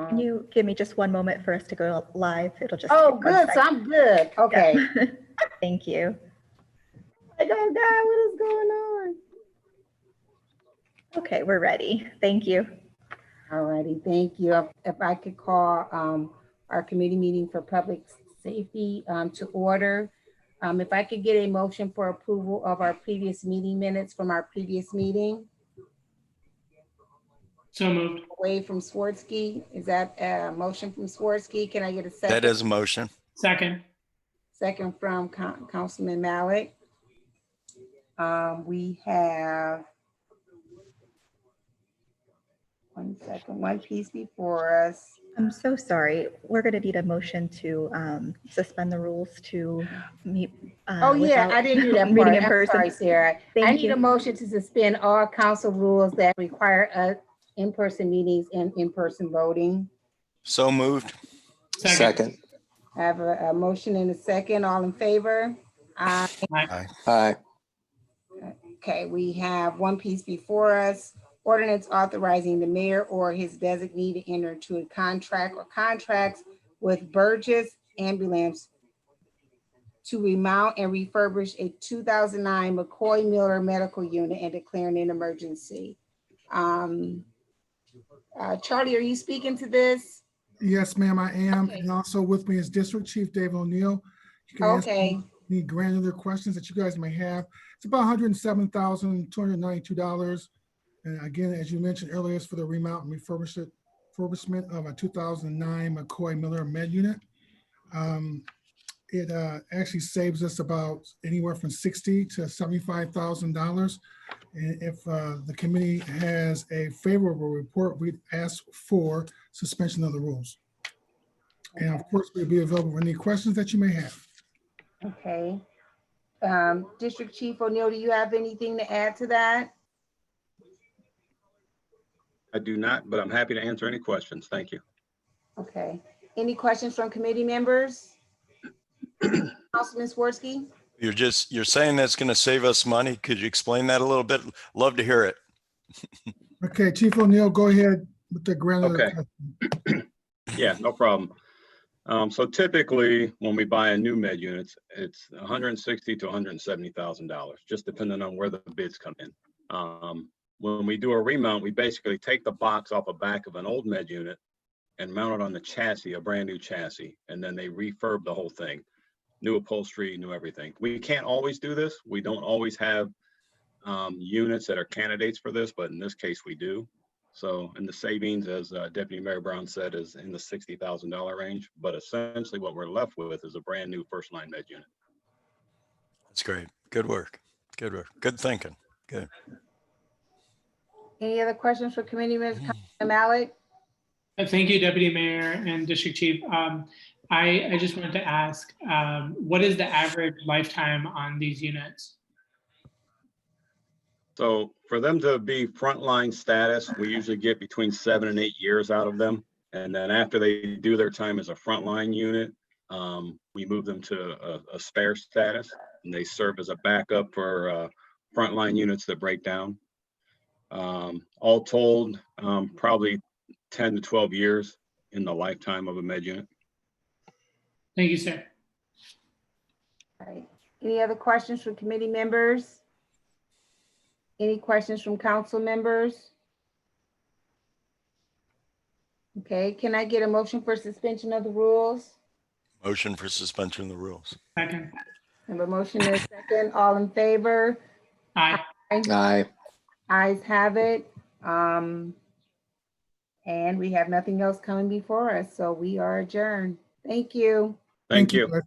Can you give me just one moment for us to go live? It'll just Oh, take 1 good. So second. I'm good. Okay. Yeah. Thank you. Oh God, what is going on? Okay, we're ready. Thank you. All righty, thank you. If I could call our committee meeting for public safety to order. If I could get a motion for approval of our previous meeting minutes from our previous meeting. So moved. Away from Swartzky. Is that a motion from Swartzky? Can I get a second? That is a motion. Second. Second from Councilman Malik. We have one piece before us. I'm so sorry. We're going to need a motion to suspend the rules to meet. Oh yeah, I didn't do that part. Meeting in I'm person. sorry, Sarah. Thank I need you. a motion to suspend all council rules that require in-person meetings and in-person voting. So moved. Second. I have a motion and a second. All in favor? Aye. Aye. Aye. Okay, we have one piece before us. Ordinance authorizing the mayor or his designee to enter into a contract or contracts with Burgess Ambulance to remount and refurbish a 2009 McCoy Miller medical unit and declaring an emergency. Charlie, are you speaking to this? Yes, ma'am, I am. Okay. And also with me is District Chief Dave O'Neill. You can ask Okay. me any granular questions that you guys may have. It's about $107,292. And again, as you mentioned earlier, it's for the remount and refurbishment of a 2009 McCoy Miller med unit. It actually saves us about anywhere from $60,000 to $75,000. And if the committee has a favorable report, we'd ask for suspension of the rules. And of course, we'll be available for any questions that you may have. Okay. District Chief O'Neill, do you have anything to add to that? I do not, but I'm happy to answer any questions. Thank you. Okay. Any questions from committee members? Councilman Swartzky? You're saying that's going to save us money. Could you explain that a little bit? Love to hear it. Okay, Chief O'Neill, go ahead with the granular Okay. question. Yeah, no problem. So typically when we buy a new med unit, it's $160,000 to $170,000, just depending on where the bids come in. When we do a remount, we basically take the box off the back of an old med unit and mount it on the chassis, a brand new chassis, and then they refurb the whole thing. New upholstery, new everything. We can't always do this. We don't always have units that are candidates for this, but in this case we do. So, and the savings, as Deputy Mayor Brown said, is in the $60,000 range, but essentially what we're left with is a brand new first line med unit. That's great. Good work. Good work. Good thinking. Good. Any other questions for committee members? Councilman Malik? Thank you, Deputy Mayor and District Chief. I just wanted to ask, what is the average lifetime on these units? So for them to be frontline status, we usually get between 7 and 8 years out of them. And then after they do their time as a frontline unit, we move them to a spare status, and they serve as a backup for frontline units that break down. All told, probably 10 to 12 years in the lifetime of a med unit. Thank you, sir. All right. Any other questions from committee members? Any questions from council members? Okay, can I get a motion for suspension of the rules? Motion for suspension of the rules. Second. I have a motion and a second. All in favor? Aye. Aye. Ayes have it. And we have nothing else coming before us, so we are adjourned. Thank you. Thank you. guys.